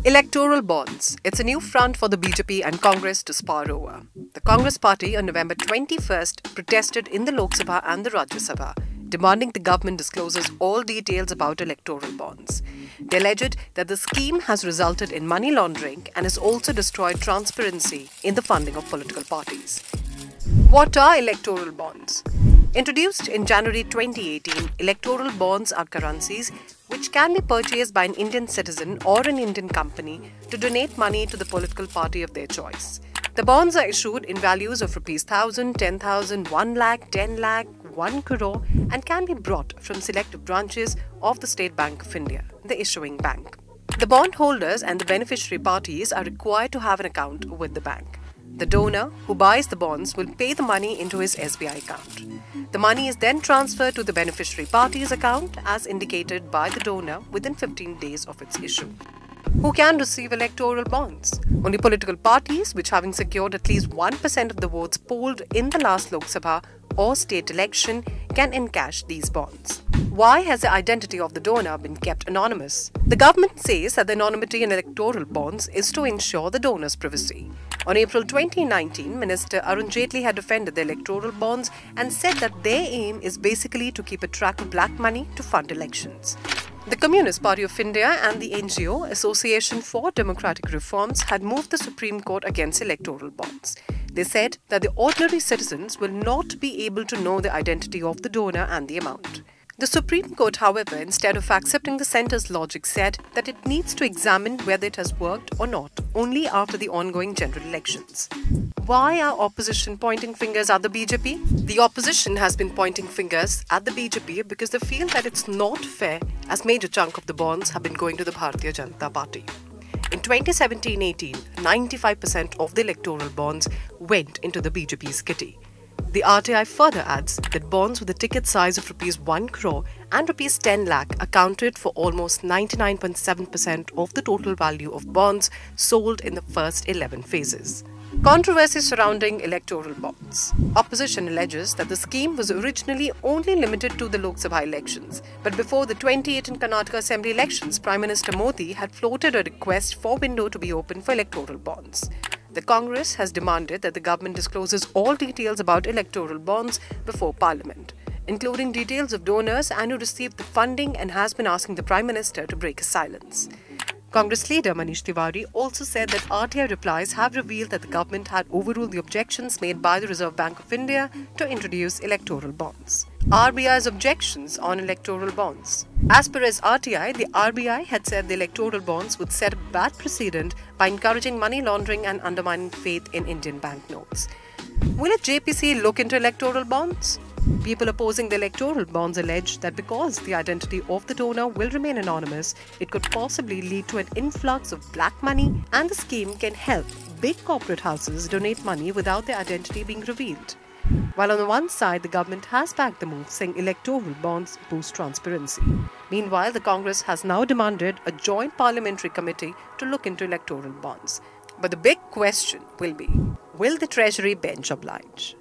Electoral bonds. It's a new front for the BJP and Congress to spar over. The Congress party on November 21st protested in the Lok Sabha and the Rajya Sabha, demanding the government discloses all details about electoral bonds. They alleged that the scheme has resulted in money laundering and has also destroyed transparency in the funding of political parties. What are electoral bonds? Introduced in January 2018, electoral bonds are currencies which can be purchased by an Indian citizen or an Indian company to donate money to the political party of their choice. The bonds are issued in values of Rs 1,000, 10,000, 1 lakh, 10 lakh, 1 crore and can be brought from selective branches of the State Bank of India, the issuing bank. The bondholders and the beneficiary parties are required to have an account with the bank. The donor who buys the bonds will pay the money into his SBI account. The money is then transferred to the beneficiary party's account as indicated by the donor within 15 days of its issue. Who can receive electoral bonds? Only political parties which, having secured at least 1% of the votes polled in the last Lok Sabha or state election, can encash these bonds. Why has the identity of the donor been kept anonymous? The government says that the anonymity in electoral bonds is to ensure the donor's privacy. On April 2019, Minister Arun Jaitley had defended the electoral bonds and said that their aim is basically to keep a track of black money to fund elections. The Communist Party of India and the NGO Association for Democratic Reforms had moved the Supreme Court against electoral bonds. They said that the ordinary citizens will not be able to know the identity of the donor and the amount. The Supreme Court, however, instead of accepting the centre's logic, said that it needs to examine whether it has worked or not only after the ongoing general elections. Why are opposition pointing fingers at the BJP? The opposition has been pointing fingers at the BJP because they feel that it's not fair as major chunk of the bonds have been going to the Bharatiya Janata Party. In 2017-18, 95% of the electoral bonds went into the BJP's kitty. The RTI further adds that bonds with a ticket size of Rs 1 crore and Rs 10 lakh accounted for almost 99.7% of the total value of bonds sold in the first 11 phases. Controversies surrounding electoral bonds. Opposition alleges that the scheme was originally only limited to the Lok Sabha elections, but before the 2018 Karnataka Assembly elections, Prime Minister Modi had floated a request for window to be open for electoral bonds. The Congress has demanded that the government discloses all details about electoral bonds before Parliament, including details of donors and who received the funding, and has been asking the Prime Minister to break his silence. Congress leader Manish Tiwari also said that RTI replies have revealed that the government had overruled the objections made by the Reserve Bank of India to introduce electoral bonds. RBI's objections on electoral bonds. As per RTI, the RBI had said the electoral bonds would set a bad precedent by encouraging money laundering and undermining faith in Indian banknotes. Will a JPC look into electoral bonds? People opposing the electoral bonds allege that because the identity of the donor will remain anonymous, it could possibly lead to an influx of black money, and the scheme can help big corporate houses donate money without their identity being revealed. While on the one side, the government has backed the move, saying electoral bonds boost transparency. Meanwhile, the Congress has now demanded a joint parliamentary committee to look into electoral bonds. But the big question will be, will the Treasury bench oblige?